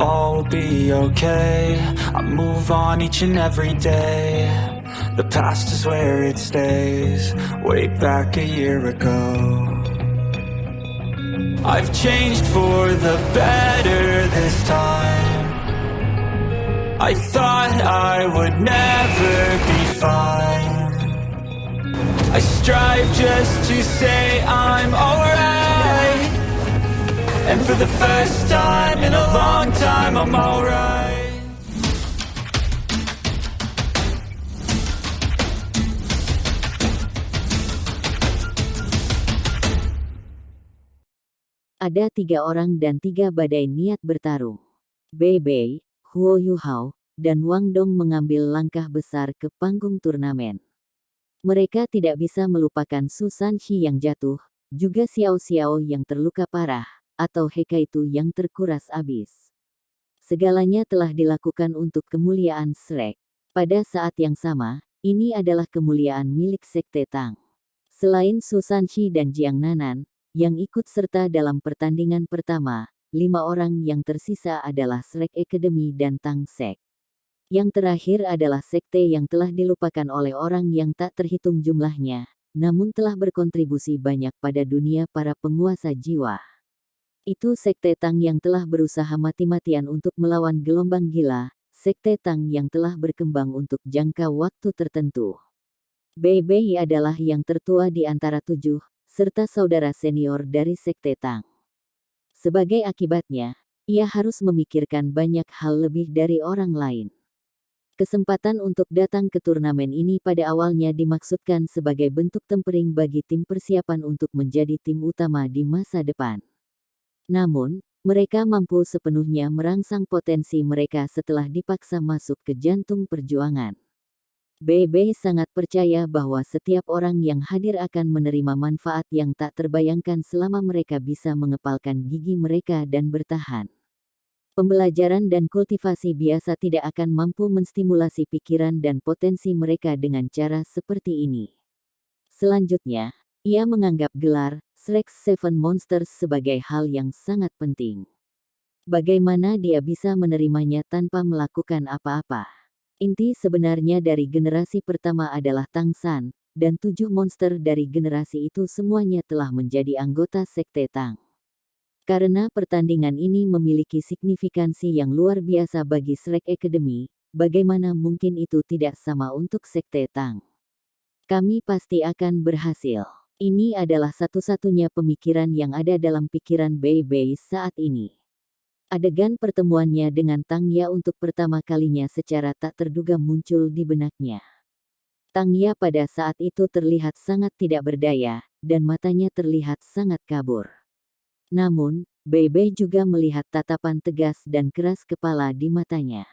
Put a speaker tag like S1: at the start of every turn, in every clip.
S1: all will be okay. I move on each and every day. The past is where it stays. Way back a year ago, I've changed for the better this time. I thought I would never be fine. I strive just to say I'm alright, and for the first time in a long time I'm alright.
S2: Ada 3 orang dan 3 badai niat bertarung. Bei Bei, Huo Yuhao, dan Wang Dong mengambil langkah besar ke panggung turnamen. Mereka tidak bisa melupakan Su Sanxi yang jatuh, juga Xiao Xiao yang terluka parah, atau He Kaitu yang terkuras abis. Segalanya telah dilakukan untuk kemuliaan Shrek. Pada saat yang sama, ini adalah kemuliaan milik Sekte Tang. Selain Su Sanxi dan Jiang Nanan, yang ikut serta dalam pertandingan pertama, 5 orang yang tersisa adalah Shrek Academy dan Tang Sek. Yang terakhir adalah sekte yang telah dilupakan oleh orang yang tak terhitung jumlahnya, namun telah berkontribusi banyak pada dunia para penguasa jiwa. Itu Sekte Tang yang telah berusaha mati-matian untuk melawan gelombang gila, Sekte Tang yang telah berkembang untuk jangka waktu tertentu. Bei Bei adalah yang tertua di antara 7, serta saudara senior dari Sekte Tang. Sebagai akibatnya, ia harus memikirkan banyak hal lebih dari orang lain. Kesempatan untuk datang ke turnamen ini pada awalnya dimaksudkan sebagai bentuk tempering bagi tim persiapan untuk menjadi tim utama di masa depan. Namun, mereka mampu sepenuhnya merangsang potensi mereka setelah dipaksa masuk ke jantung perjuangan. Bei Bei sangat percaya bahwa setiap orang yang hadir akan menerima manfaat yang tak terbayangkan selama mereka bisa mengepalkan gigi mereka dan bertahan. Pembelajaran dan kultivasi biasa tidak akan mampu menstimulasi pikiran dan potensi mereka dengan cara seperti ini. Selanjutnya, ia menganggap gelar Shrek's Seven Monsters sebagai hal yang sangat penting. Bagaimana dia bisa menerimanya tanpa melakukan apa-apa? Inti sebenarnya dari generasi pertama adalah Tang San, dan 7 monster dari generasi itu semuanya telah menjadi anggota Sekte Tang. Karena pertandingan ini memiliki signifikansi yang luar biasa bagi Shrek Academy, bagaimana mungkin itu tidak sama untuk Sekte Tang? Kami pasti akan berhasil. Ini adalah satu-satunya pemikiran yang ada dalam pikiran Bei Bei saat ini. Adegan pertemuannya dengan Tang Ya untuk pertama kalinya secara tak terduga muncul di benaknya. Tang Ya pada saat itu terlihat sangat tidak berdaya, dan matanya terlihat sangat kabur. Namun, Bei Bei juga melihat tatapan tegas dan keras kepala di matanya.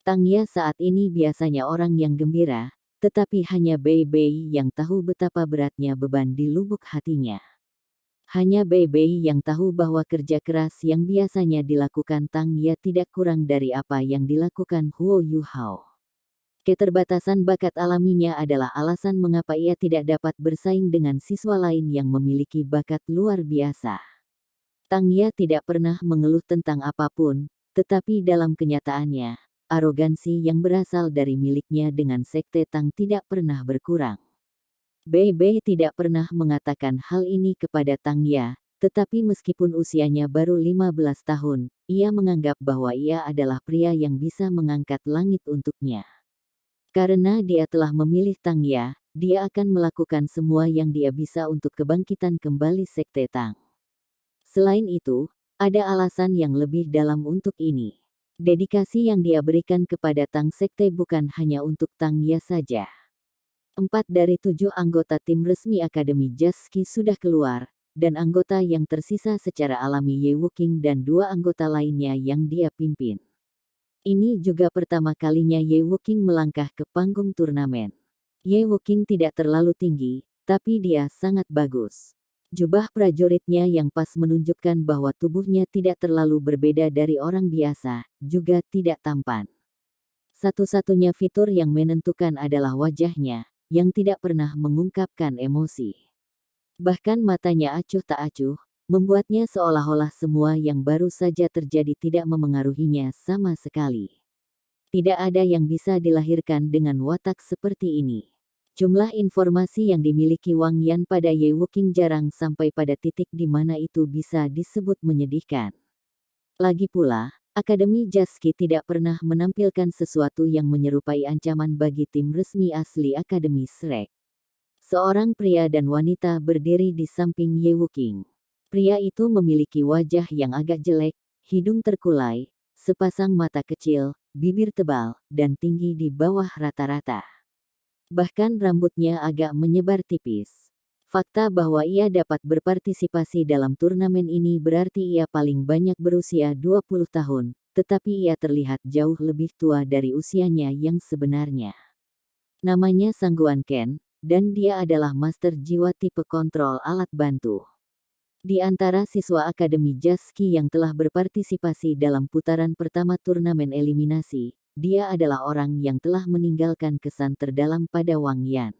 S2: Tang Ya saat ini biasanya orang yang gembira, tetapi hanya Bei Bei yang tahu betapa beratnya beban di lubuk hatinya. Hanya Bei Bei yang tahu bahwa kerja keras yang biasanya dilakukan Tang Ya tidak kurang dari apa yang dilakukan Huo Yuhao. Keterbatasan bakat alaminya adalah alasan mengapa ia tidak dapat bersaing dengan siswa lain yang memiliki bakat luar biasa. Tang Ya tidak pernah mengeluh tentang apapun, tetapi dalam kenyataannya, arogansi yang berasal dari miliknya dengan Sekte Tang tidak pernah berkurang. Bei Bei tidak pernah mengatakan hal ini kepada Tang Ya, tetapi meskipun usianya baru 15 tahun, ia menganggap bahwa ia adalah pria yang bisa mengangkat langit untuknya. Karena dia telah memilih Tang Ya, dia akan melakukan semua yang dia bisa untuk kebangkitan kembali Sekte Tang. Selain itu, ada alasan yang lebih dalam untuk ini. Dedikasi yang dia berikan kepada Tang Sekte bukan hanya untuk Tang Ya saja. 4 dari 7 anggota tim resmi Akademi Jaski sudah keluar, dan anggota yang tersisa secara alami Ye Wuking dan 2 anggota lainnya yang dia pimpin. Ini juga pertama kalinya Ye Wuking melangkah ke panggung turnamen. Ye Wuking tidak terlalu tinggi, tapi dia sangat bagus. Jubah prajuritnya yang pas menunjukkan bahwa tubuhnya tidak terlalu berbeda dari orang biasa, juga tidak tampan. Satu-satunya fitur yang menentukan adalah wajahnya, yang tidak pernah mengungkapkan emosi. Bahkan matanya acuh tak acuh, membuatnya seolah-olah semua yang baru saja terjadi tidak memengaruhinya sama sekali. Tidak ada yang bisa dilahirkan dengan watak seperti ini. Jumlah informasi yang dimiliki Wang Yan pada Ye Wuqing jarang sampai pada titik di mana itu bisa disebut menyedihkan. Lagi pula, Akademi Jaski tidak pernah menampilkan sesuatu yang menyerupai ancaman bagi tim resmi asli Akademi Shrek. Seorang pria dan wanita berdiri di samping Ye Wuqing. Pria itu memiliki wajah yang agak jelek, hidung terkulai, sepasang mata kecil, bibir tebal, dan tinggi di bawah rata-rata. Bahkan rambutnya agak menyebar tipis. Fakta bahwa ia dapat berpartisipasi dalam turnamen ini berarti ia paling banyak berusia 20 tahun, tetapi ia terlihat jauh lebih tua dari usianya yang sebenarnya. Namanya Sangguan Ken, dan dia adalah master jiwa tipe kontrol alat bantu. Di antara siswa Akademi Jaski yang telah berpartisipasi dalam putaran pertama turnamen eliminasi, dia adalah orang yang telah meninggalkan kesan terdalam pada Wang Yan.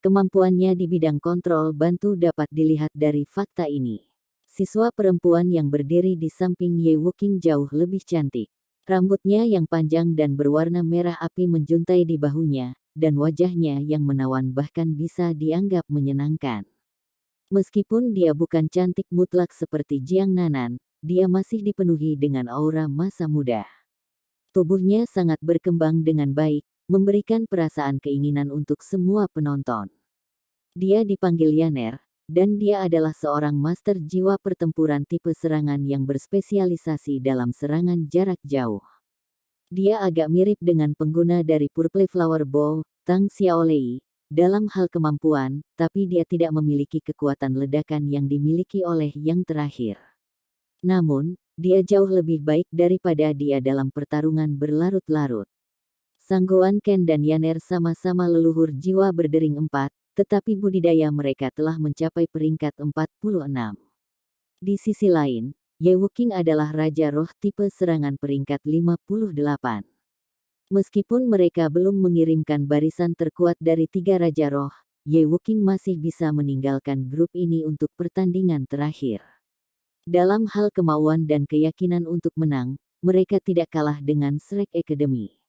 S2: Kemampuannya di bidang kontrol bantu dapat dilihat dari fakta ini. Siswa perempuan yang berdiri di samping Ye Wuqing jauh lebih cantik. Rambutnya yang panjang dan berwarna merah api menjuntai di bahunya, dan wajahnya yang menawan bahkan bisa dianggap menyenangkan. Meskipun dia bukan cantik mutlak seperti Jiang Nanan, dia masih dipenuhi dengan aura masa muda. Tubuhnya sangat berkembang dengan baik, memberikan perasaan keinginan untuk semua penonton. Dia dipanggil Yaner, dan dia adalah seorang master jiwa pertempuran tipe serangan yang berspesialisasi dalam serangan jarak jauh. Dia agak mirip dengan pengguna dari Purple Flower Bow, Tang Xiaolei, dalam hal kemampuan, tapi dia tidak memiliki kekuatan ledakan yang dimiliki oleh yang terakhir. Namun, dia jauh lebih baik daripada dia dalam pertarungan berlarut-larut. Sangguan Ken dan Yaner sama-sama leluhur jiwa berdering 4, tetapi budidaya mereka telah mencapai peringkat 46. Di sisi lain, Ye Wuqing adalah Raja Roh tipe serangan peringkat 58. Meskipun mereka belum mengirimkan barisan terkuat dari 3 Raja Roh, Ye Wuqing masih bisa meninggalkan grup ini untuk pertandingan terakhir. Dalam hal kemauan dan keyakinan untuk menang, mereka tidak kalah dengan Shrek Academy.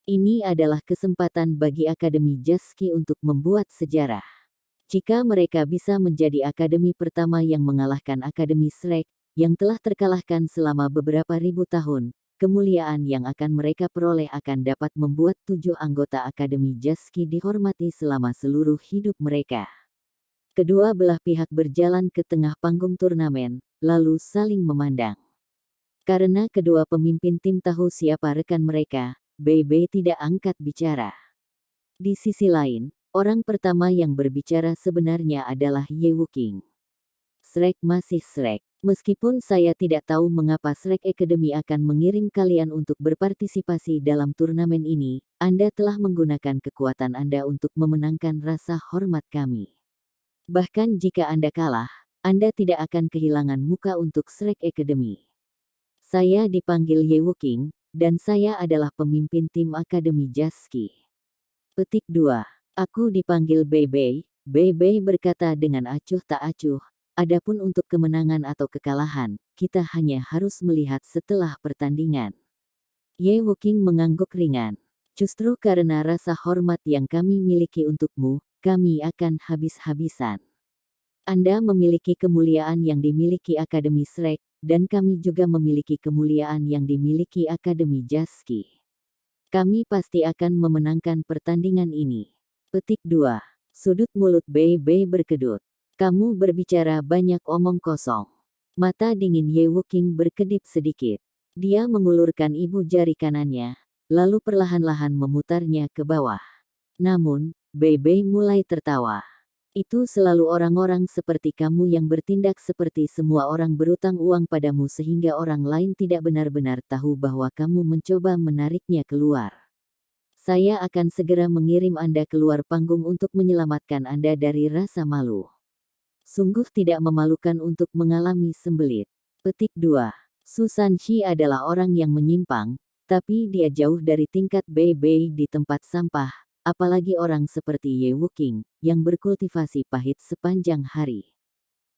S2: Ini adalah kesempatan bagi Akademi Jaski untuk membuat sejarah. Jika mereka bisa menjadi akademi pertama yang mengalahkan Akademi Shrek, yang telah terkalahkan selama beberapa ribu tahun, kemuliaan yang akan mereka peroleh akan dapat membuat 7 anggota Akademi Jaski dihormati selama seluruh hidup mereka. Kedua belah pihak berjalan ke tengah panggung turnamen, lalu saling memandang. Karena kedua pemimpin tim tahu siapa rekan mereka, Bei Bei tidak angkat bicara. Di sisi lain, orang pertama yang berbicara sebenarnya adalah Ye Wuqing. Shrek masih Shrek. Meskipun saya tidak tahu mengapa Shrek Academy akan mengirim kalian untuk berpartisipasi dalam turnamen ini, Anda telah menggunakan kekuatan Anda untuk memenangkan rasa hormat kami. Bahkan jika Anda kalah, Anda tidak akan kehilangan muka untuk Shrek Academy. Saya dipanggil Ye Wuqing, dan saya adalah pemimpin tim Akademi Jaski. Petik 2. Aku dipanggil Bei Bei. Bei Bei berkata dengan acuh tak acuh. Adapun untuk kemenangan atau kekalahan, kita hanya harus melihat setelah pertandingan. Ye Wuqing mengangguk ringan. Justru karena rasa hormat yang kami miliki untukmu, kami akan habis-habisan. Anda memiliki kemuliaan yang dimiliki Akademi Shrek, dan kami juga memiliki kemuliaan yang dimiliki Akademi Jaski. Kami pasti akan memenangkan pertandingan ini. Petik 2. Sudut mulut Bei Bei berkedut. Kamu berbicara banyak omong kosong. Mata dingin Ye Wuqing berkedip sedikit. Dia mengulurkan ibu jari kanannya, lalu perlahan-lahan memutarnya ke bawah. Namun, Bei Bei mulai tertawa. Itu selalu orang-orang seperti kamu yang bertindak seperti semua orang berutang uang padamu sehingga orang lain tidak benar-benar tahu bahwa kamu mencoba menariknya keluar. Saya akan segera mengirim Anda keluar panggung untuk menyelamatkan Anda dari rasa malu. Sungguh tidak memalukan untuk mengalami sembelit. Petik 2. Su Sanqi adalah orang yang menyimpang, tapi dia jauh dari tingkat Bei Bei di tempat sampah, apalagi orang seperti Ye Wuqing, yang berkultivasi pahit sepanjang hari.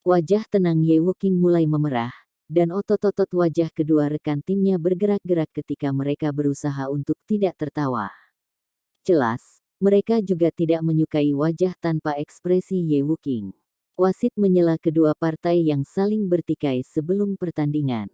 S2: Wajah tenang Ye Wuking mulai memerah, dan otot-otot wajah kedua rekan timnya bergerak-gerak ketika mereka berusaha untuk tidak tertawa. Jelas, mereka juga tidak menyukai wajah tanpa ekspresi Ye Wuking. Wasit menyela kedua partai yang saling bertikai sebelum pertandingan.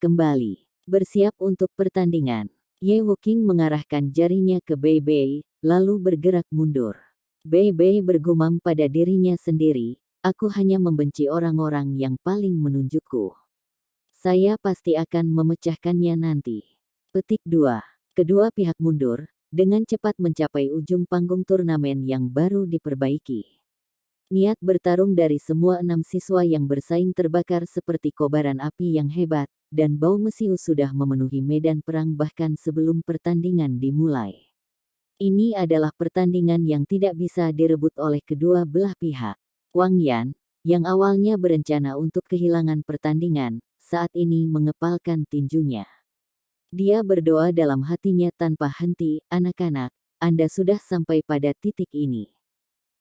S2: Kembali, bersiap untuk pertandingan. Ye Wuking mengarahkan jarinya ke Bei Bei, lalu bergerak mundur. Bei Bei bergumam pada dirinya sendiri, aku hanya membenci orang-orang yang paling menunjukku. Saya pasti akan memecahkannya nanti. Petik 2. Kedua pihak mundur, dengan cepat mencapai ujung panggung turnamen yang baru diperbaiki. Niat bertarung dari semua 6 siswa yang bersaing terbakar seperti kobaran api yang hebat, dan bau mesiu sudah memenuhi medan perang bahkan sebelum pertandingan dimulai. Ini adalah pertandingan yang tidak bisa direbut oleh kedua belah pihak. Wang Yan, yang awalnya berencana untuk kehilangan pertandingan, saat ini mengepalkan tinjunya. Dia berdoa dalam hatinya tanpa henti, anak-anak, Anda sudah sampai pada titik ini.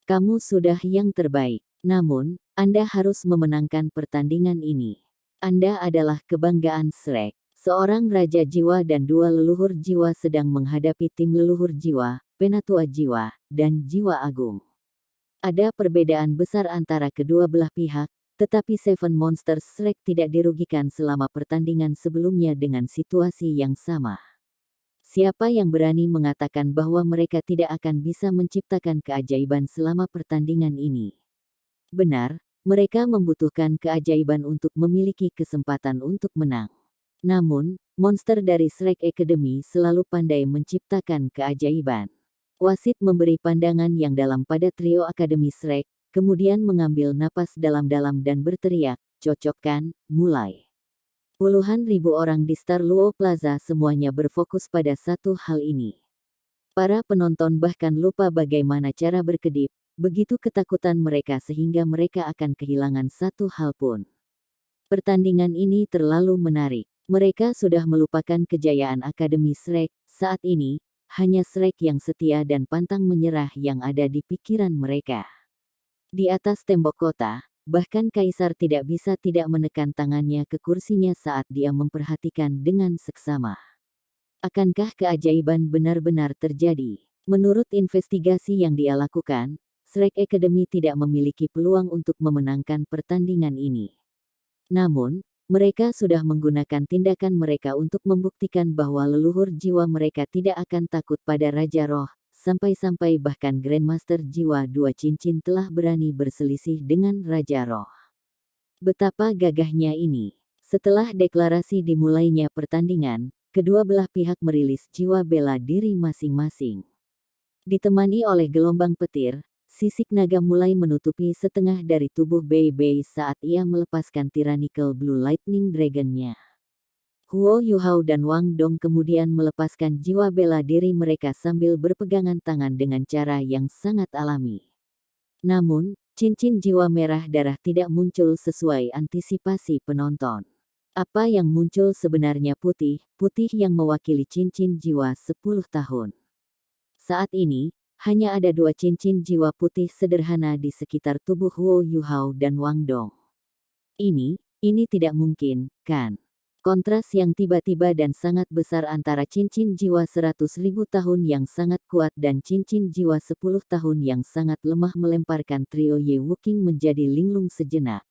S2: Kamu sudah yang terbaik, namun, Anda harus memenangkan pertandingan ini. Anda adalah kebanggaan Shrek. Seorang raja jiwa dan dua leluhur jiwa sedang menghadapi tim leluhur jiwa, penatua jiwa, dan jiwa agung. Ada perbedaan besar antara kedua belah pihak, tetapi Seven Monsters Shrek tidak dirugikan selama pertandingan sebelumnya dengan situasi yang sama. Siapa yang berani mengatakan bahwa mereka tidak akan bisa menciptakan keajaiban selama pertandingan ini? Benar, mereka membutuhkan keajaiban untuk memiliki kesempatan untuk menang. Namun, monster dari Shrek Academy selalu pandai menciptakan keajaiban. Wasit memberi pandangan yang dalam pada trio Akademi Shrek, kemudian mengambil napas dalam-dalam dan berteriak, "Cocok kan, mulai." Puluhan ribu orang di Star Luo Plaza semuanya berfokus pada satu hal ini. Para penonton bahkan lupa bagaimana cara berkedip, begitu ketakutan mereka sehingga mereka akan kehilangan satu hal pun. Pertandingan ini terlalu menarik. Mereka sudah melupakan kejayaan Akademi Shrek, saat ini, hanya Shrek yang setia dan pantang menyerah yang ada di pikiran mereka. Di atas tembok kota, bahkan Kaisar tidak bisa tidak menekan tangannya ke kursinya saat dia memperhatikan dengan seksama. Akankah keajaiban benar-benar terjadi? Menurut investigasi yang dia lakukan, Shrek Academy tidak memiliki peluang untuk memenangkan pertandingan ini. Namun, mereka sudah menggunakan tindakan mereka untuk membuktikan bahwa leluhur jiwa mereka tidak akan takut pada Raja Roh, sampai-sampai bahkan Grandmaster Jiwa Dua Cincin telah berani berselisih dengan Raja Roh. Betapa gagahnya ini. Setelah deklarasi dimulainya pertandingan, kedua belah pihak merilis jiwa bela diri masing-masing. Ditemani oleh gelombang petir, sisik naga mulai menutupi setengah dari tubuh Bei Bei saat ia melepaskan Tyrannical Blue Lightning Dragon-nya. Huo Yuhao dan Wang Dong kemudian melepaskan jiwa bela diri mereka sambil berpegangan tangan dengan cara yang sangat alami. Namun, cincin jiwa merah darah tidak muncul sesuai antisipasi penonton. Apa yang muncul sebenarnya putih yang mewakili cincin jiwa 10 tahun. Saat ini, hanya ada 2 cincin jiwa putih sederhana di sekitar tubuh Huo Yuhao dan Wang Dong. Ini tidak mungkin, kan? Kontras yang tiba-tiba dan sangat besar antara cincin jiwa 100.000 tahun yang sangat kuat dan cincin jiwa 10 tahun yang sangat lemah melemparkan trio Ye Wuking menjadi linglung sejenak.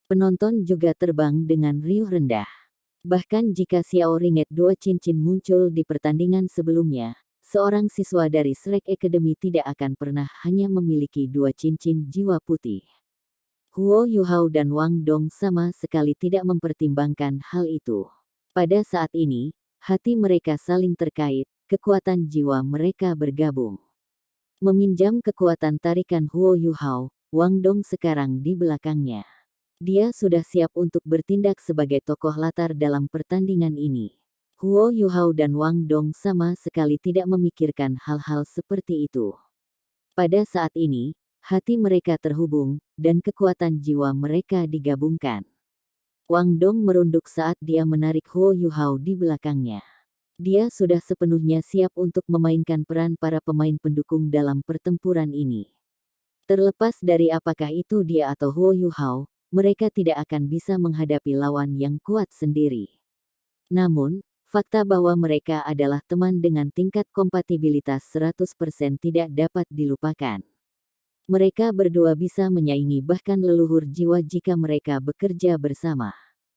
S2: Penonton juga terbang dengan riuh rendah. Bahkan jika Xiao Ringet 2 cincin muncul di pertandingan sebelumnya, seorang siswa dari Shrek Academy tidak akan pernah hanya memiliki 2 cincin jiwa putih. Huo Yuhao dan Wang Dong sama sekali tidak mempertimbangkan hal itu. Pada saat ini, hati mereka saling terkait, kekuatan jiwa mereka bergabung. Meminjam kekuatan tarikan Huo Yuhao, Wang Dong sekarang di belakangnya. Dia sudah siap untuk bertindak sebagai tokoh latar dalam pertandingan ini. Huo Yuhao dan Wang Dong sama sekali tidak memikirkan hal-hal seperti itu. Pada saat ini, hati mereka terhubung, dan kekuatan jiwa mereka digabungkan. Wang Dong merunduk saat dia menarik Huo Yuhao di belakangnya. Dia sudah sepenuhnya siap untuk memainkan peran para pemain pendukung dalam pertempuran ini. Terlepas dari apakah itu dia atau Huo Yuhao, mereka tidak akan bisa menghadapi lawan yang kuat sendiri. Namun, fakta bahwa mereka adalah teman dengan tingkat kompatibilitas 100% tidak dapat dilupakan. Mereka berdua bisa menyaingi bahkan leluhur jiwa jika mereka bekerja bersama.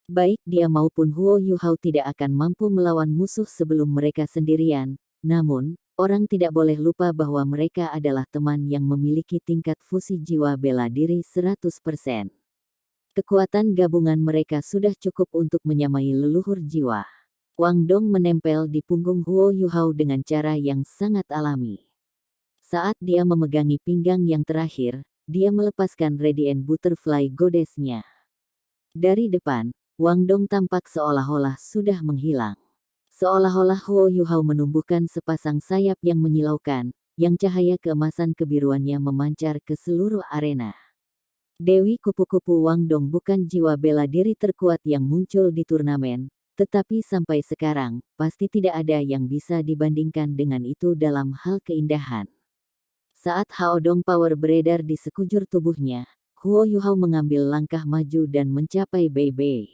S2: Baik dia maupun Huo Yuhao tidak akan mampu melawan musuh sebelum mereka sendirian, namun, orang tidak boleh lupa bahwa mereka adalah teman yang memiliki tingkat fusi jiwa bela diri 100%. Kekuatan gabungan mereka sudah cukup untuk menyamai leluhur jiwa. Wang Dong menempel di punggung Huo Yuhao dengan cara yang sangat alami. Saat dia memegangi pinggang yang terakhir, dia melepaskan Radiant Butterfly Goddess-nya. Dari depan, Wang Dong tampak seolah-olah sudah menghilang. Seolah-olah Huo Yuhao menumbuhkan sepasang sayap yang menyilaukan, yang cahaya keemasan kebiruannya memancar ke seluruh arena. Dewi kupu-kupu Wang Dong bukan jiwa bela diri terkuat yang muncul di turnamen, tetapi sampai sekarang, pasti tidak ada yang bisa dibandingkan dengan itu dalam hal keindahan. Saat Hao Dong Power beredar di sekujur tubuhnya, Huo Yuhao mengambil langkah maju dan mencapai Bei Bei.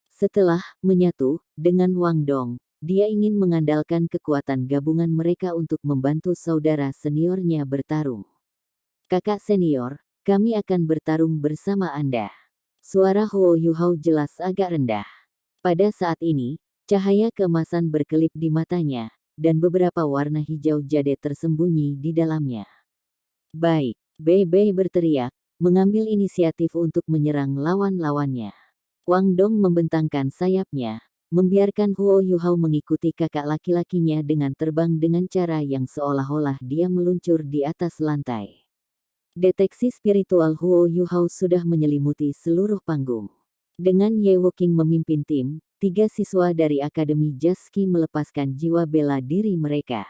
S2: Setelah menyatu dengan Wang Dong, dia ingin mengandalkan kekuatan gabungan mereka untuk membantu saudara seniornya bertarung. Kakak senior, kami akan bertarung bersama Anda. Suara Huo Yuhao jelas agak rendah. Pada saat ini, cahaya keemasan berkelip di matanya, dan beberapa warna hijau jade tersembunyi di dalamnya. Baik, Bei Bei berteriak, mengambil inisiatif untuk menyerang lawan-lawannya. Wang Dong membentangkan sayapnya, membiarkan Huo Yuhao mengikuti kakak laki-lakinya dengan terbang dengan cara yang seolah-olah dia meluncur di atas lantai. Deteksi spiritual Huo Yuhao sudah menyelimuti seluruh panggung. Dengan Ye Wuqing memimpin tim, 3 siswa dari Akademi Jaski melepaskan jiwa bela diri mereka.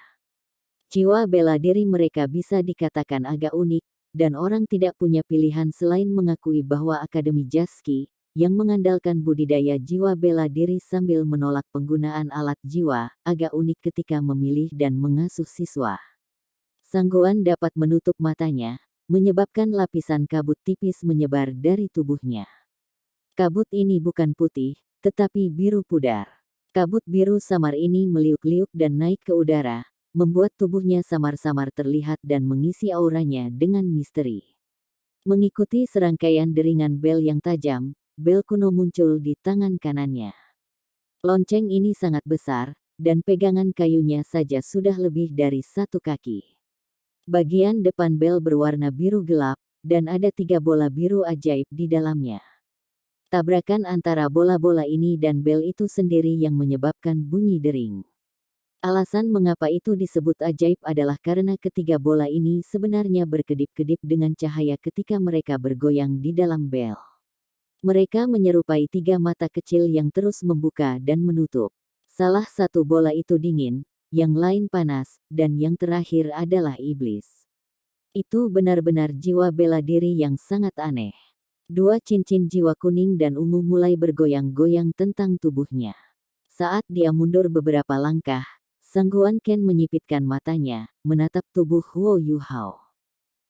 S2: Jiwa bela diri mereka bisa dikatakan agak unik, dan orang tidak punya pilihan selain mengakui bahwa Akademi Jaski, yang mengandalkan budidaya jiwa bela diri sambil menolak penggunaan alat jiwa, agak unik ketika memilih dan mengasuh siswa. Sangguan dapat menutup matanya, menyebabkan lapisan kabut tipis menyebar dari tubuhnya. Kabut ini bukan putih, tetapi biru pudar. Kabut biru samar ini meliuk-liuk dan naik ke udara, membuat tubuhnya samar-samar terlihat dan mengisi auranya dengan misteri. Mengikuti serangkaian deringan bel yang tajam, bel kuno muncul di tangan kanannya. Lonceng ini sangat besar, dan pegangan kayunya saja sudah lebih dari 1 kaki. Bagian depan bel berwarna biru gelap, dan ada 3 bola biru ajaib di dalamnya. Tabrakan antara bola-bola ini dan bel itu sendiri yang menyebabkan bunyi dering. Alasan mengapa itu disebut ajaib adalah karena ketiga bola ini sebenarnya berkedip-kedip dengan cahaya ketika mereka bergoyang di dalam bel. Mereka menyerupai 3 mata kecil yang terus membuka dan menutup. Salah satu bola itu dingin, yang lain panas, dan yang terakhir adalah iblis. Itu benar-benar jiwa bela diri yang sangat aneh. 2 cincin jiwa kuning dan ungu mulai bergoyang-goyang tentang tubuhnya. Saat dia mundur beberapa langkah, Sangguan Ken menyipitkan matanya, menatap tubuh Huo Yuhao.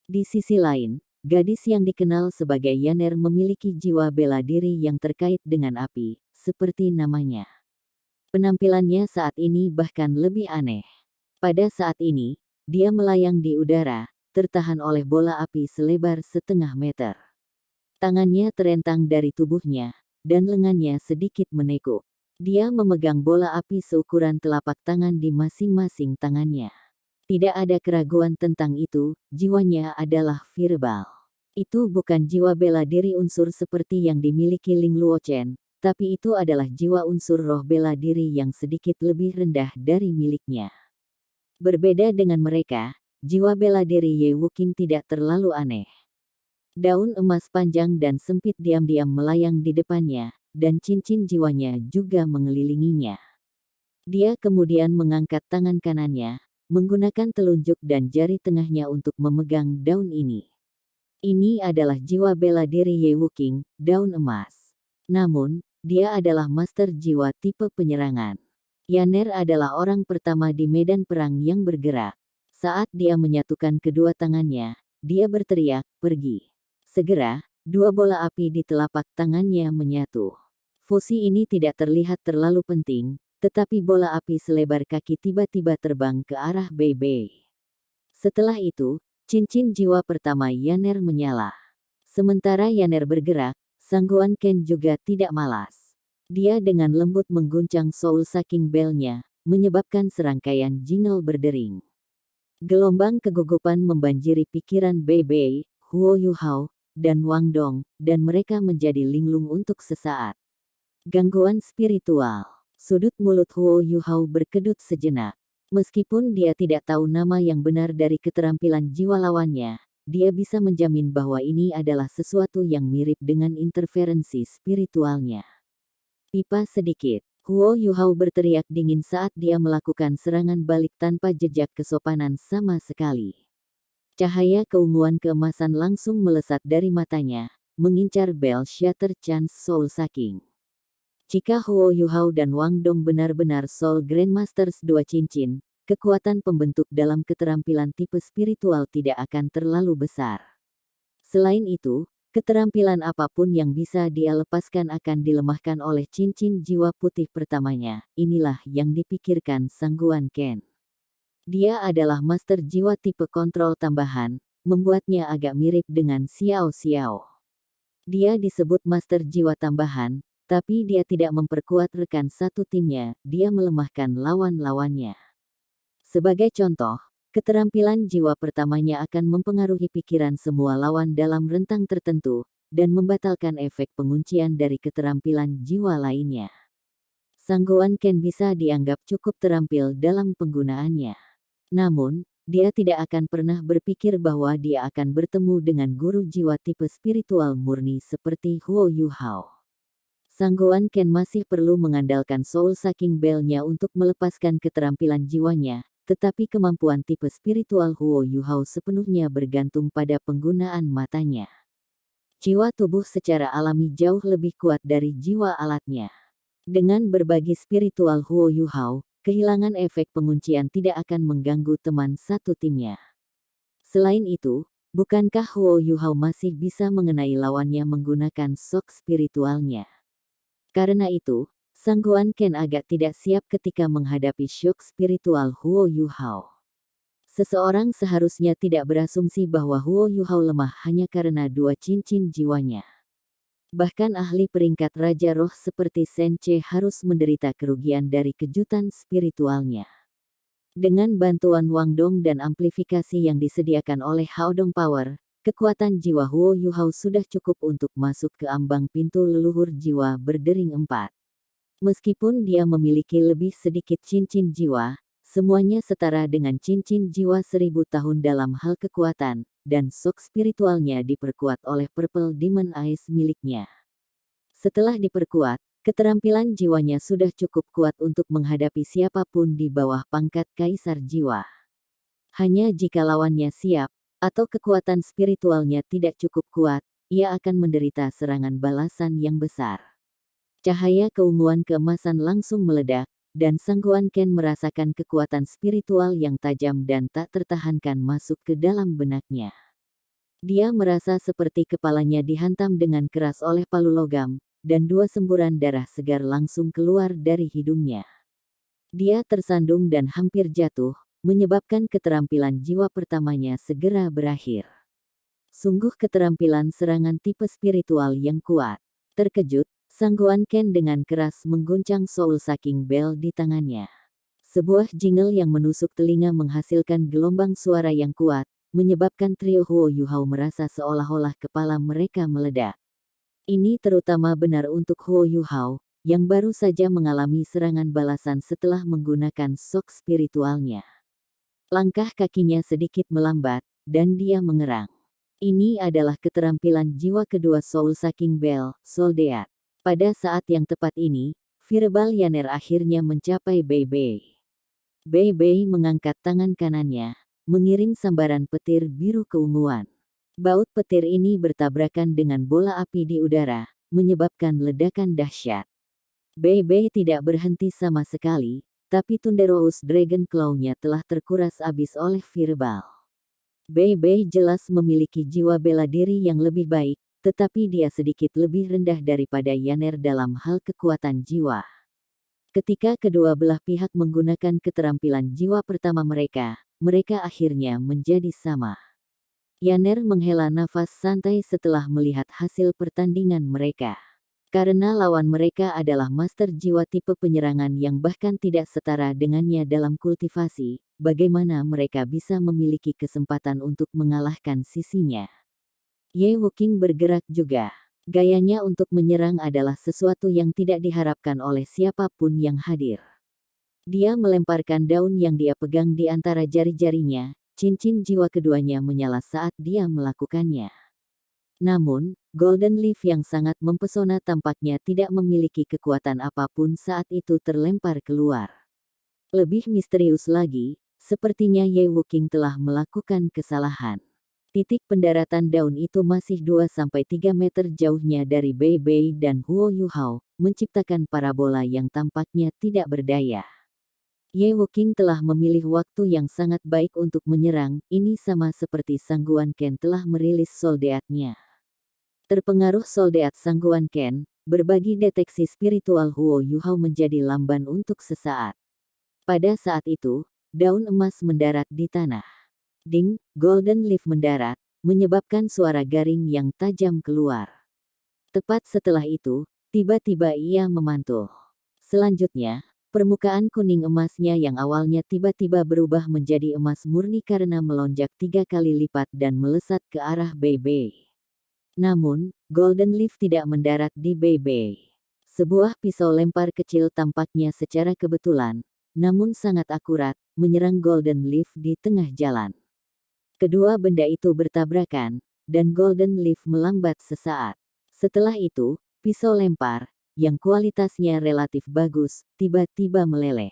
S2: Di sisi lain, gadis yang dikenal sebagai Yaner memiliki jiwa bela diri yang terkait dengan api, seperti namanya. Penampilannya saat ini bahkan lebih aneh. Pada saat ini, dia melayang di udara, tertahan oleh bola api selebar 1/2 meter. Tangannya terentang dari tubuhnya, dan lengannya sedikit menekuk. Dia memegang bola api seukuran telapak tangan di masing-masing tangannya. Tidak ada keraguan tentang itu, jiwanya adalah verbal. Itu bukan jiwa bela diri unsur seperti yang dimiliki Ling Luochen, tapi itu adalah jiwa unsur roh bela diri yang sedikit lebih rendah dari miliknya. Berbeda dengan mereka, jiwa bela diri Ye Wuqing tidak terlalu aneh. Daun emas panjang dan sempit diam-diam melayang di depannya, dan cincin jiwanya juga mengelilinginya. Dia kemudian mengangkat tangan kanannya, menggunakan telunjuk dan jari tengahnya untuk memegang daun ini. Ini adalah jiwa bela diri Ye Wuqing, daun emas. Namun, dia adalah master jiwa tipe penyerangan. Yaner adalah orang pertama di medan perang yang bergerak. Saat dia menyatukan kedua tangannya, dia berteriak, "Pergi!" Segera, dua bola api di telapak tangannya menyatu. Fusi ini tidak terlihat terlalu penting, tetapi bola api selebar kaki tiba-tiba terbang ke arah Bei Bei. Setelah itu, cincin jiwa pertama Yaner menyala. Sementara Yaner bergerak, sangguan Ken juga tidak malas. Dia dengan lembut mengguncang soul sucking bell-nya, menyebabkan serangkaian jingle berdering. Gelombang kegugupan membanjiri pikiran Bei Bei, Huo Yuhao, dan Wang Dong, dan mereka menjadi linglung untuk sesaat. Gangguan spiritual. Sudut mulut Huo Yuhao berkedut sejenak. Meskipun dia tidak tahu nama yang benar dari keterampilan jiwa lawannya, dia bisa menjamin bahwa ini adalah sesuatu yang mirip dengan interferensi spiritualnya. Pipa sedikit. Huo Yuhao berteriak dingin saat dia melakukan serangan balik tanpa jejak kesopanan sama sekali. Cahaya keunguan keemasan langsung melesat dari matanya, mengincar Bell Shatter Chance Soul Sucking. Jika Huo Yuhao dan Wang Dong benar-benar Soul Grandmasters dua cincin, kekuatan pembentuk dalam keterampilan tipe spiritual tidak akan terlalu besar. Selain itu, keterampilan apapun yang bisa dia lepaskan akan dilemahkan oleh cincin jiwa putih pertamanya. Inilah yang dipikirkan sangguan Ken. Dia adalah master jiwa tipe kontrol tambahan, membuatnya agak mirip dengan Xiao Xiao. Dia disebut master jiwa tambahan, tapi dia tidak memperkuat rekan satu timnya, dia melemahkan lawan-lawannya. Sebagai contoh, keterampilan jiwa pertamanya akan mempengaruhi pikiran semua lawan dalam rentang tertentu, dan membatalkan efek penguncian dari keterampilan jiwa lainnya. Sangguan Ken bisa dianggap cukup terampil dalam penggunaannya. Namun, dia tidak akan pernah berpikir bahwa dia akan bertemu dengan guru jiwa tipe spiritual murni seperti Huo Yuhao. Sangguan Ken masih perlu mengandalkan soul sucking bell-nya untuk melepaskan keterampilan jiwanya, tetapi kemampuan tipe spiritual Huo Yuhao sepenuhnya bergantung pada penggunaan matanya. Jiwa tubuh secara alami jauh lebih kuat dari jiwa alatnya. Dengan berbagi spiritual Huo Yuhao, kehilangan efek penguncian tidak akan mengganggu teman satu timnya. Selain itu, bukankah Huo Yuhao masih bisa mengenai lawannya menggunakan shock spiritualnya? Karena itu, sangguan Ken agak tidak siap ketika menghadapi shock spiritual Huo Yuhao. Seseorang seharusnya tidak berasumsi bahwa Huo Yuhao lemah hanya karena dua cincin jiwanya. Bahkan ahli peringkat Raja Roh seperti Shen Ce harus menderita kerugian dari kejutan spiritualnya. Dengan bantuan Wang Dong dan amplifikasi yang disediakan oleh Hao Dong Power, kekuatan jiwa Huo Yuhao sudah cukup untuk masuk ke ambang pintu leluhur jiwa berdering 4. Meskipun dia memiliki lebih sedikit cincin jiwa, semuanya setara dengan cincin jiwa 1000 tahun dalam hal kekuatan, dan shock spiritualnya diperkuat oleh Purple Demon Eyes miliknya. Setelah diperkuat, keterampilan jiwanya sudah cukup kuat untuk menghadapi siapapun di bawah pangkat Kaisar Jiwa. Hanya jika lawannya siap, atau kekuatan spiritualnya tidak cukup kuat, ia akan menderita serangan balasan yang besar. Cahaya keunguan keemasan langsung meledak, dan sangguan Ken merasakan kekuatan spiritual yang tajam dan tak tertahankan masuk ke dalam benaknya. Dia merasa seperti kepalanya dihantam dengan keras oleh palu logam, dan dua semburan darah segar langsung keluar dari hidungnya. Dia tersandung dan hampir jatuh, menyebabkan keterampilan jiwa pertamanya segera berakhir. Sungguh keterampilan serangan tipe spiritual yang kuat. Terkejut, sangguan Ken dengan keras mengguncang soul sucking bell di tangannya. Sebuah jingle yang menusuk telinga menghasilkan gelombang suara yang kuat, menyebabkan trio Huo Yuhao merasa seolah-olah kepala mereka meledak. Ini terutama benar untuk Huo Yuhao, yang baru saja mengalami serangan balasan setelah menggunakan shock spiritualnya. Langkah kakinya sedikit melambat, dan dia mengerang. Ini adalah keterampilan jiwa kedua Soul Sucking Bell, Soldeat. Pada saat yang tepat ini, Fireball Yaner akhirnya mencapai Bei Bei. Bei Bei mengangkat tangan kanannya, mengirim sambaran petir biru keunguan. Baut petir ini bertabrakan dengan bola api di udara, menyebabkan ledakan dahsyat. Bei Bei tidak berhenti sama sekali, tapi Thunderous Dragon Claw-nya telah terkuras habis oleh Fireball. Bei Bei jelas memiliki jiwa bela diri yang lebih baik, tetapi dia sedikit lebih rendah daripada Yaner dalam hal kekuatan jiwa. Ketika kedua belah pihak menggunakan keterampilan jiwa pertama mereka, mereka akhirnya menjadi sama. Yaner menghela nafas santai setelah melihat hasil pertandingan mereka. Karena lawan mereka adalah master jiwa tipe penyerangan yang bahkan tidak setara dengannya dalam kultivasi, bagaimana mereka bisa memiliki kesempatan untuk mengalahkan sisinya. Ye Wuqing bergerak juga. Gayanya untuk menyerang adalah sesuatu yang tidak diharapkan oleh siapapun yang hadir. Dia melemparkan daun yang dia pegang di antara jari-jarinya, cincin jiwa keduanya menyala saat dia melakukannya. Namun, Golden Leaf yang sangat mempesona tampaknya tidak memiliki kekuatan apapun saat itu terlempar keluar. Lebih misterius lagi, sepertinya Ye Wuqing telah melakukan kesalahan. Titik pendaratan daun itu masih 2-3 meter jauhnya dari Bei Bei dan Huo Yuhao, menciptakan parabola yang tampaknya tidak berdaya. Ye Wuqing telah memilih waktu yang sangat baik untuk menyerang, ini sama seperti Sangguan Ken telah merilis soldeatnya. Terpengaruh soldeat Sangguan Ken, berbagi deteksi spiritual Huo Yuhao menjadi lamban untuk sesaat. Pada saat itu, daun emas mendarat di tanah. Ding, Golden Leaf mendarat, menyebabkan suara garing yang tajam keluar. Tepat setelah itu, tiba-tiba ia memantul. Selanjutnya, permukaan kuning emasnya yang awalnya tiba-tiba berubah menjadi emas murni karena melonjak 3 kali lipat dan melesat ke arah Bei Bei. Namun, Golden Leaf tidak mendarat di Bei Bei. Sebuah pisau lempar kecil tampaknya secara kebetulan, namun sangat akurat, menyerang Golden Leaf di tengah jalan. Kedua benda itu bertabrakan, dan Golden Leaf melambat sesaat. Setelah itu, pisau lempar, yang kualitasnya relatif bagus, tiba-tiba meleleh.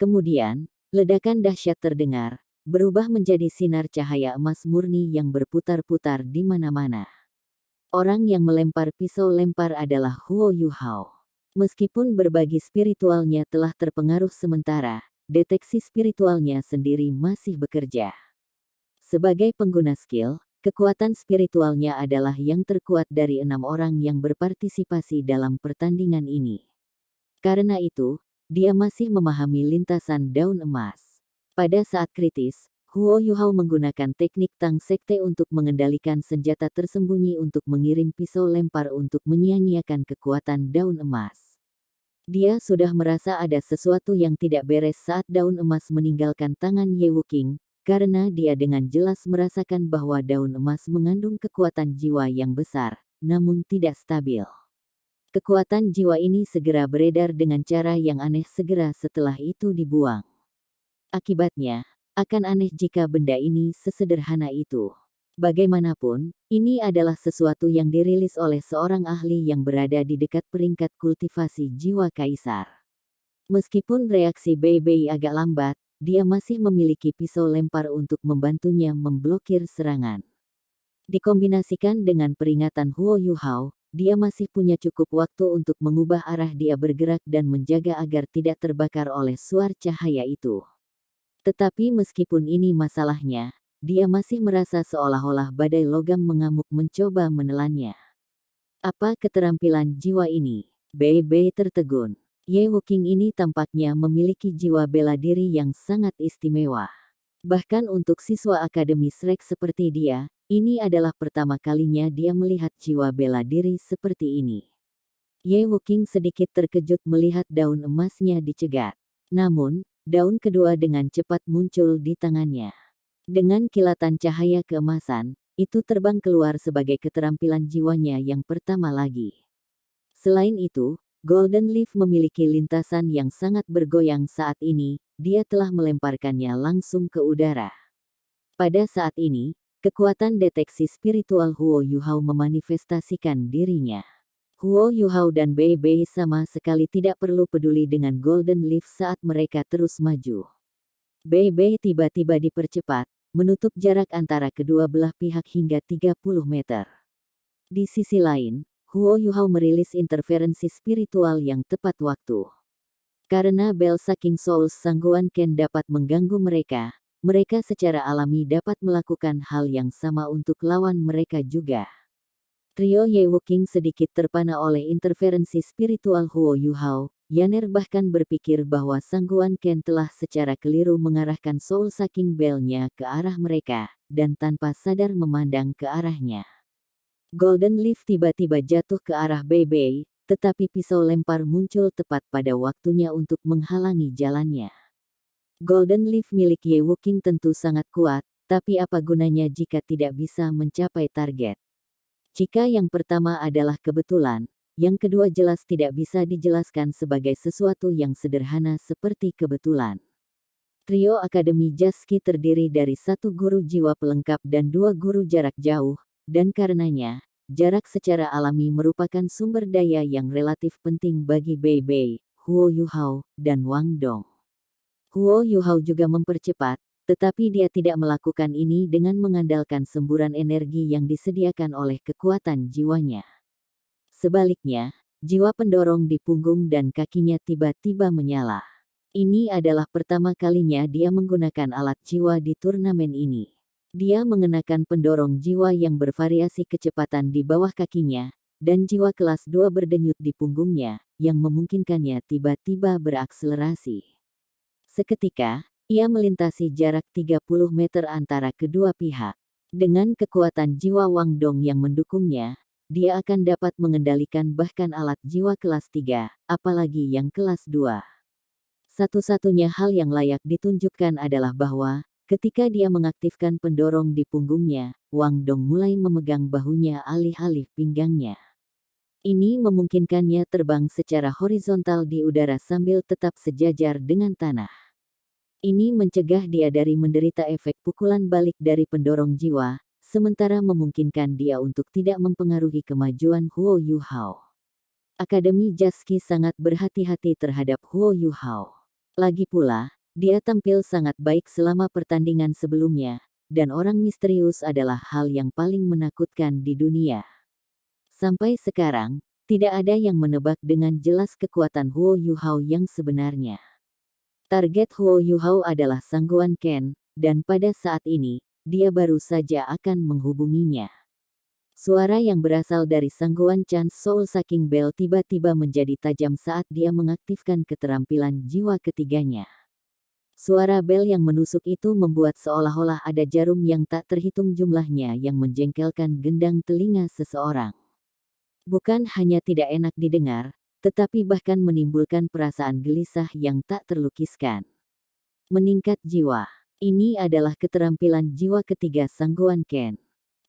S2: Kemudian, ledakan dahsyat terdengar, berubah menjadi sinar cahaya emas murni yang berputar-putar di mana-mana. Orang yang melempar pisau lempar adalah Huo Yuhao. Meskipun berbagi spiritualnya telah terpengaruh sementara, deteksi spiritualnya sendiri masih bekerja. Sebagai pengguna skill, kekuatan spiritualnya adalah yang terkuat dari 6 orang yang berpartisipasi dalam pertandingan ini. Karena itu, dia masih memahami lintasan daun emas. Pada saat kritis, Huo Yuhao menggunakan teknik Tang Sekte untuk mengendalikan senjata tersembunyi untuk mengirim pisau lempar untuk menyia-nyiakan kekuatan daun emas. Dia sudah merasa ada sesuatu yang tidak beres saat daun emas meninggalkan tangan Ye Wuqing, karena dia dengan jelas merasakan bahwa daun emas mengandung kekuatan jiwa yang besar, namun tidak stabil. Kekuatan jiwa ini segera beredar dengan cara yang aneh segera setelah itu dibuang. Akibatnya, akan aneh jika benda ini sesederhana itu. Bagaimanapun, ini adalah sesuatu yang dirilis oleh seorang ahli yang berada di dekat peringkat kultivasi jiwa kaisar. Meskipun reaksi Bei Bei agak lambat, dia masih memiliki pisau lempar untuk membantunya memblokir serangan. Dikombinasikan dengan peringatan Huo Yuhao, dia masih punya cukup waktu untuk mengubah arah dia bergerak dan menjaga agar tidak terbakar oleh suar cahaya itu. Tetapi meskipun ini masalahnya, dia masih merasa seolah-olah badai logam mengamuk mencoba menelannya. Apa keterampilan jiwa ini? Bei Bei tertegun. Ye Wuqing ini tampaknya memiliki jiwa bela diri yang sangat istimewa. Bahkan untuk siswa Akademi Shrek seperti dia, ini adalah pertama kalinya dia melihat jiwa bela diri seperti ini. Ye Wuqing sedikit terkejut melihat daun emasnya dicegat. Namun, daun kedua dengan cepat muncul di tangannya. Dengan kilatan cahaya keemasan, itu terbang keluar sebagai keterampilan jiwanya yang pertama lagi. Selain itu, Golden Leaf memiliki lintasan yang sangat bergoyang saat ini, dia telah melemparkannya langsung ke udara. Pada saat ini, kekuatan deteksi spiritual Huo Yuhao memanifestasikan dirinya. Huo Yuhao dan Bei Bei sama sekali tidak perlu peduli dengan Golden Leaf saat mereka terus maju. Bei Bei tiba-tiba dipercepat, menutup jarak antara kedua belah pihak hingga 30 meter. Di sisi lain, Huo Yuhao merilis interferensi spiritual yang tepat waktu. Karena bel Saking Souls Sangguan Ken dapat mengganggu mereka, mereka secara alami dapat melakukan hal yang sama untuk lawan mereka juga. Trio Ye Wuking sedikit terpana oleh interferensi spiritual Huo Yuhao. Yaner bahkan berpikir bahwa sangguan Ken telah secara keliru mengarahkan Soul Sucking Bell-nya ke arah mereka, dan tanpa sadar memandang ke arahnya. Golden Leaf tiba-tiba jatuh ke arah Bei Bei, tetapi pisau lempar muncul tepat pada waktunya untuk menghalangi jalannya. Golden Leaf milik Ye Wuking tentu sangat kuat, tapi apa gunanya jika tidak bisa mencapai target? Jika yang pertama adalah kebetulan, yang kedua jelas tidak bisa dijelaskan sebagai sesuatu yang sederhana seperti kebetulan. Trio Akademi Jaski terdiri dari satu guru jiwa pelengkap dan dua guru jarak jauh, dan karenanya, jarak secara alami merupakan sumber daya yang relatif penting bagi Bei Bei, Huo Yuhao, dan Wang Dong. Huo Yuhao juga mempercepat, tetapi dia tidak melakukan ini dengan mengandalkan semburan energi yang disediakan oleh kekuatan jiwanya. Sebaliknya, jiwa pendorong di punggung dan kakinya tiba-tiba menyala. Ini adalah pertama kalinya dia menggunakan alat jiwa di turnamen ini. Dia mengenakan pendorong jiwa yang bervariasi kecepatan di bawah kakinya, dan jiwa kelas 2 berdenyut di punggungnya, yang memungkinkannya tiba-tiba berakselerasi. Seketika, ia melintasi jarak 30 meter antara kedua pihak. Dengan kekuatan jiwa Wang Dong yang mendukungnya, dia akan dapat mengendalikan bahkan alat jiwa kelas 3, apalagi yang kelas 2. Satu-satunya hal yang layak ditunjukkan adalah bahwa, ketika dia mengaktifkan pendorong di punggungnya, Wang Dong mulai memegang bahunya alih-alih pinggangnya. Ini memungkinkannya terbang secara horizontal di udara sambil tetap sejajar dengan tanah. Ini mencegah dia dari menderita efek pukulan balik dari pendorong jiwa, sementara memungkinkan dia untuk tidak mempengaruhi kemajuan Huo Yuhao. Akademi Jaski sangat berhati-hati terhadap Huo Yuhao. Lagi pula, dia tampil sangat baik selama pertandingan sebelumnya, dan orang misterius adalah hal yang paling menakutkan di dunia. Sampai sekarang, tidak ada yang menebak dengan jelas kekuatan Huo Yuhao yang sebenarnya. Target Huo Yuhao adalah sangguan Ken, dan pada saat ini, dia baru saja akan menghubunginya. Suara yang berasal dari sangguan Chance Soul Sucking Bell tiba-tiba menjadi tajam saat dia mengaktifkan keterampilan jiwa ketiganya. Suara bel yang menusuk itu membuat seolah-olah ada jarum yang tak terhitung jumlahnya yang menjengkelkan gendang telinga seseorang. Bukan hanya tidak enak didengar, tetapi bahkan menimbulkan perasaan gelisah yang tak terlukiskan. Meningkat jiwa. Ini adalah keterampilan jiwa ketiga sangguan Ken.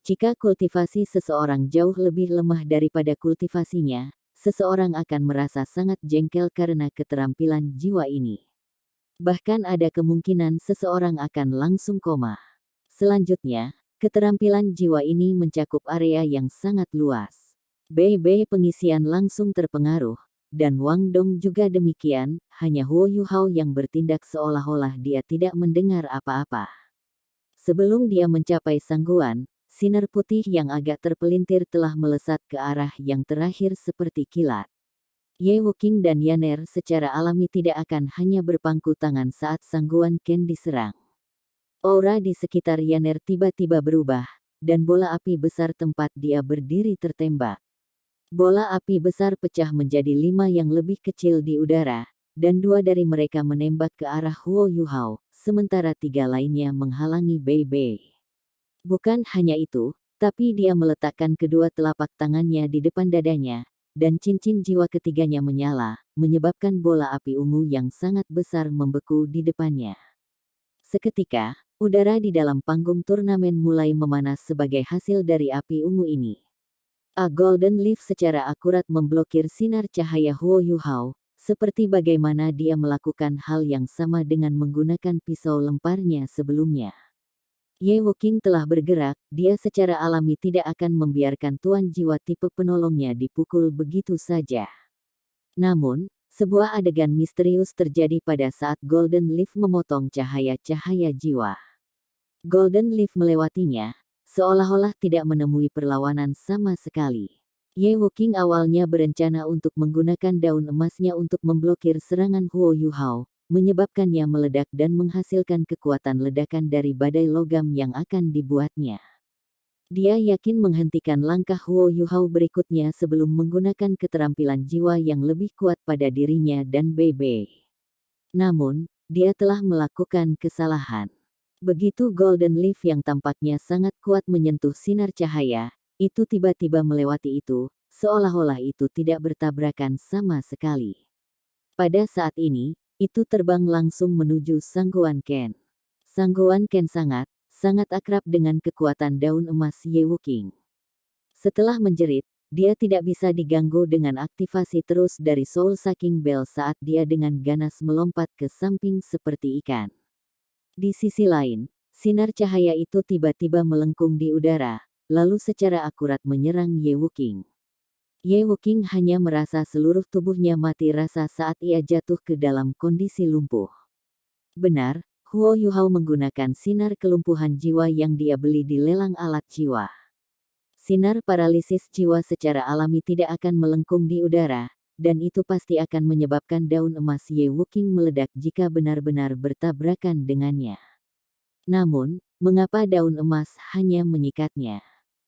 S2: Jika kultivasi seseorang jauh lebih lemah daripada kultivasinya, seseorang akan merasa sangat jengkel karena keterampilan jiwa ini. Bahkan ada kemungkinan seseorang akan langsung koma. Selanjutnya, keterampilan jiwa ini mencakup area yang sangat luas. Bei Bei pengisian langsung terpengaruh, dan Wang Dong juga demikian, hanya Huo Yuhao yang bertindak seolah-olah dia tidak mendengar apa-apa. Sebelum dia mencapai sangguan, sinar putih yang agak terpelintir telah melesat ke arah yang terakhir seperti kilat. Ye Wuking dan Yaner secara alami tidak akan hanya berpangku tangan saat sangguan Ken diserang. Aura di sekitar Yaner tiba-tiba berubah, dan bola api besar tempat dia berdiri tertembak. Bola api besar pecah menjadi 5 yang lebih kecil di udara, dan 2 dari mereka menembak ke arah Huo Yuhao, sementara 3 lainnya menghalangi Bei Bei. Bukan hanya itu, tapi dia meletakkan kedua telapak tangannya di depan dadanya, dan cincin jiwa ketiganya menyala, menyebabkan bola api ungu yang sangat besar membeku di depannya. Seketika, udara di dalam panggung turnamen mulai memanas sebagai hasil dari api ungu ini. A Golden Leaf secara akurat memblokir sinar cahaya Huo Yuhao, seperti bagaimana dia melakukan hal yang sama dengan menggunakan pisau lemparnya sebelumnya. Ye Wuking telah bergerak, dia secara alami tidak akan membiarkan tuan jiwa tipe penolongnya dipukul begitu saja. Namun, sebuah adegan misterius terjadi pada saat Golden Leaf memotong cahaya-cahaya jiwa. Golden Leaf melewatinya, seolah-olah tidak menemui perlawanan sama sekali. Ye Wuking awalnya berencana untuk menggunakan daun emasnya untuk memblokir serangan Huo Yuhao, menyebabkannya meledak dan menghasilkan kekuatan ledakan dari badai logam yang akan dibuatnya. Dia yakin menghentikan langkah Huo Yuhao berikutnya sebelum menggunakan keterampilan jiwa yang lebih kuat pada dirinya dan Bei Bei. Namun, dia telah melakukan kesalahan. Begitu Golden Leaf yang tampaknya sangat kuat menyentuh sinar cahaya, itu tiba-tiba melewati itu, seolah-olah itu tidak bertabrakan sama sekali. Pada saat ini, itu terbang langsung menuju Sangguan Ken. Sangguan Ken sangat akrab dengan kekuatan daun emas Ye Wuking. Setelah menjerit, dia tidak bisa diganggu dengan aktivasi terus dari Soul Sucking Bell saat dia dengan ganas melompat ke samping seperti ikan. Di sisi lain, sinar cahaya itu tiba-tiba melengkung di udara, lalu secara akurat menyerang Ye Wuking. Ye Wuking hanya merasa seluruh tubuhnya mati rasa saat ia jatuh ke dalam kondisi lumpuh. Benar, Huo Yuhao menggunakan sinar kelumpuhan jiwa yang dia beli di lelang alat jiwa. Sinar paralisis jiwa secara alami tidak akan melengkung di udara, dan itu pasti akan menyebabkan daun emas Ye Wuking meledak jika benar-benar bertabrakan dengannya. Namun, mengapa daun emas hanya menyikatnya?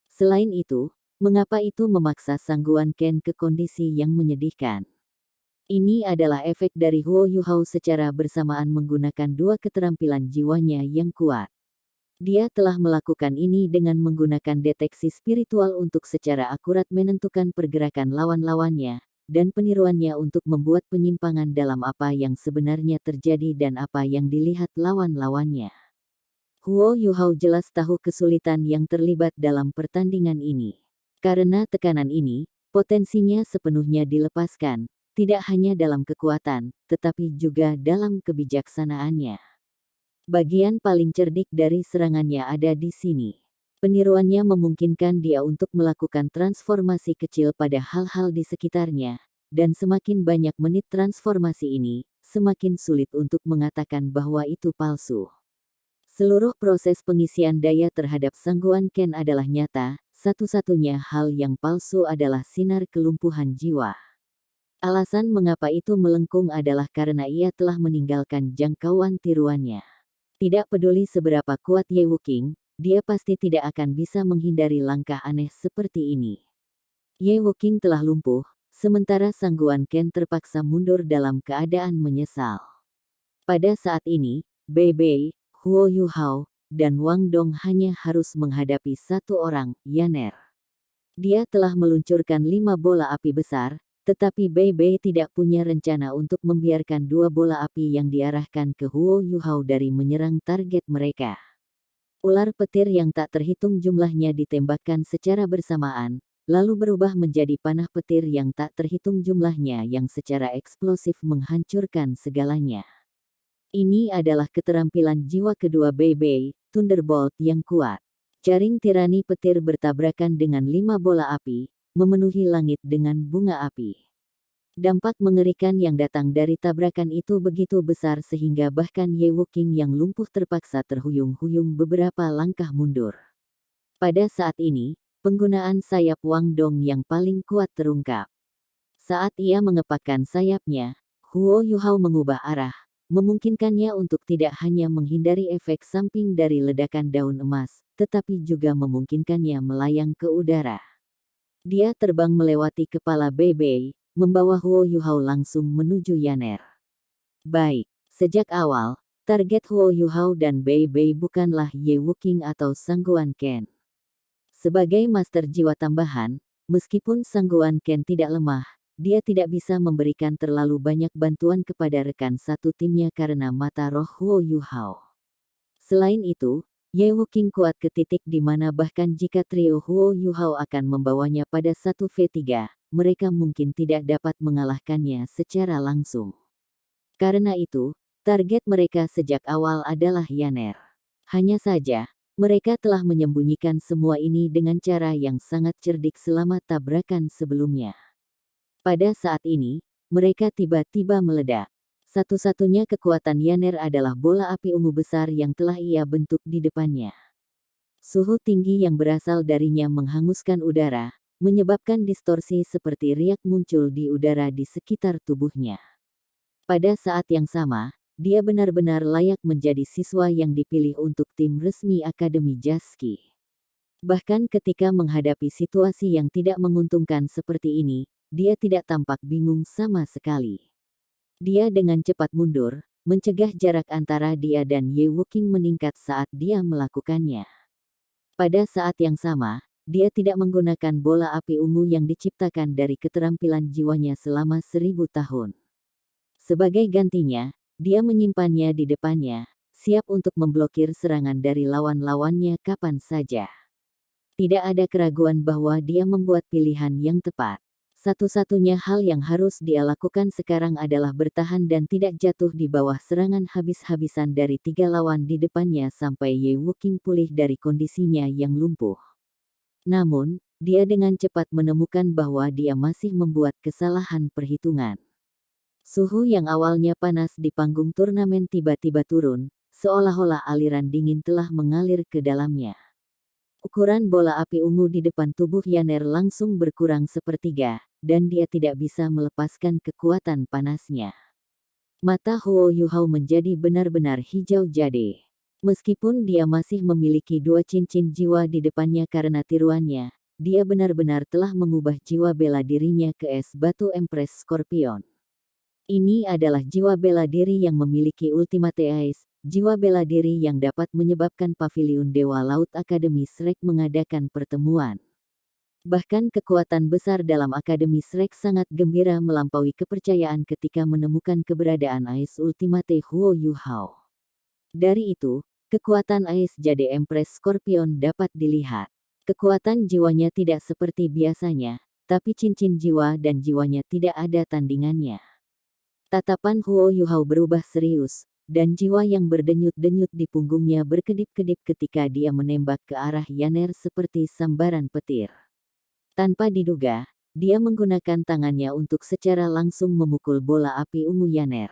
S2: Selain itu, mengapa itu memaksa Sangguan Ken ke kondisi yang menyedihkan? Ini adalah efek dari Huo Yuhao secara bersamaan menggunakan dua keterampilan jiwanya yang kuat. Dia telah melakukan ini dengan menggunakan deteksi spiritual untuk secara akurat menentukan pergerakan lawan-lawannya, dan peniruannya untuk membuat penyimpangan dalam apa yang sebenarnya terjadi dan apa yang dilihat lawan-lawannya. Huo Yuhao jelas tahu kesulitan yang terlibat dalam pertandingan ini. Karena tekanan ini, potensinya sepenuhnya dilepaskan, tidak hanya dalam kekuatan, tetapi juga dalam kebijaksanaannya. Bagian paling cerdik dari serangannya ada di sini. Peniruannya memungkinkan dia untuk melakukan transformasi kecil pada hal-hal di sekitarnya, dan semakin banyak menit transformasi ini, semakin sulit untuk mengatakan bahwa itu palsu. Seluruh proses pengisian daya terhadap Sangguan Ken adalah nyata, satu-satunya hal yang palsu adalah sinar kelumpuhan jiwa. Alasan mengapa itu melengkung adalah karena ia telah meninggalkan jangkauan tiruannya. Tidak peduli seberapa kuat Ye Wuking, dia pasti tidak akan bisa menghindari langkah aneh seperti ini. Ye Wuking telah lumpuh, sementara Sangguan Ken terpaksa mundur dalam keadaan menyesal. Pada saat ini, Bei Bei, Huo Yuhao, dan Wang Dong hanya harus menghadapi satu orang, Yaner. Dia telah meluncurkan 5 bola api besar, tetapi Bei Bei tidak punya rencana untuk membiarkan 2 bola api yang diarahkan ke Huo Yuhao dari menyerang target mereka. Ular petir yang tak terhitung jumlahnya ditembakkan secara bersamaan, lalu berubah menjadi panah petir yang tak terhitung jumlahnya yang secara eksplosif menghancurkan segalanya. Ini adalah keterampilan jiwa kedua Bei Bei, Thunderbolt yang kuat. Jaring tirani petir bertabrakan dengan 5 bola api, memenuhi langit dengan bunga api. Dampak mengerikan yang datang dari tabrakan itu begitu besar sehingga bahkan Ye Wuking yang lumpuh terpaksa terhuyung-huyung beberapa langkah mundur. Pada saat ini, penggunaan sayap Wang Dong yang paling kuat terungkap. Saat ia mengepakkan sayapnya, Huo Yuhao mengubah arah, memungkinkannya untuk tidak hanya menghindari efek samping dari ledakan daun emas, tetapi juga memungkinkannya melayang ke udara. Dia terbang melewati kepala Bei Bei, membawa Huo Yuhao langsung menuju Yaner. Baik, sejak awal, target Huo Yuhao dan Bei Bei bukanlah Ye Wuking atau Sangguan Ken. Sebagai master jiwa tambahan, meskipun Sangguan Ken tidak lemah, dia tidak bisa memberikan terlalu banyak bantuan kepada rekan satu timnya karena mata roh Huo Yuhao. Selain itu, Ye Wuking kuat ke titik di mana bahkan jika trio Huo Yuhao akan membawanya pada 1v3, mereka mungkin tidak dapat mengalahkannya secara langsung. Karena itu, target mereka sejak awal adalah Yaner. Hanya saja, mereka telah menyembunyikan semua ini dengan cara yang sangat cerdik selama tabrakan sebelumnya. Pada saat ini, mereka tiba-tiba meledak. Satu-satunya kekuatan Yaner adalah bola api ungu besar yang telah ia bentuk di depannya. Suhu tinggi yang berasal darinya menghanguskan udara, menyebabkan distorsi seperti riak muncul di udara di sekitar tubuhnya. Pada saat yang sama, dia benar-benar layak menjadi siswa yang dipilih untuk tim resmi Akademi Jaski. Bahkan ketika menghadapi situasi yang tidak menguntungkan seperti ini, dia tidak tampak bingung sama sekali. Dia dengan cepat mundur, mencegah jarak antara dia dan Ye Wuqing meningkat saat dia melakukannya. Pada saat yang sama, dia tidak menggunakan bola api ungu yang diciptakan dari keterampilan jiwanya selama 1000 tahun. Sebagai gantinya, dia menyimpannya di depannya, siap untuk memblokir serangan dari lawan-lawannya kapan saja. Tidak ada keraguan bahwa dia membuat pilihan yang tepat. Satu-satunya hal yang harus dia lakukan sekarang adalah bertahan dan tidak jatuh di bawah serangan habis-habisan dari 3 lawan di depannya sampai Ye Wuqing pulih dari kondisinya yang lumpuh. Namun, dia dengan cepat menemukan bahwa dia masih membuat kesalahan perhitungan. Suhu yang awalnya panas di panggung turnamen tiba-tiba turun, seolah-olah aliran dingin telah mengalir ke dalamnya. Ukuran bola api ungu di depan tubuh Yaner langsung berkurang sepertiga, dan dia tidak bisa melepaskan kekuatan panasnya. Mata Huo Yuhao menjadi benar-benar hijau jade. Meskipun dia masih memiliki 2 cincin jiwa di depannya karena tiruannya, dia benar-benar telah mengubah jiwa bela dirinya ke es batu Empress Scorpion. Ini adalah jiwa bela diri yang memiliki Ultimate Ice, jiwa bela diri yang dapat menyebabkan Paviliun Dewa Laut Akademi Shrek mengadakan pertemuan. Bahkan kekuatan besar dalam Akademi Shrek sangat gembira melampaui kepercayaan ketika menemukan keberadaan Ice Ultimate Huo Yuhao. Dari itu, kekuatan Ice Jade Empress Scorpion dapat dilihat. Kekuatan jiwanya tidak seperti biasanya, tapi cincin jiwa dan jiwanya tidak ada tandingannya. Tatapan Huo Yuhao berubah serius, dan jiwa yang berdenyut-denyut di punggungnya berkedip-kedip ketika dia menembak ke arah Yaner seperti sambaran petir. Tanpa diduga, dia menggunakan tangannya untuk secara langsung memukul bola api ungu Yaner.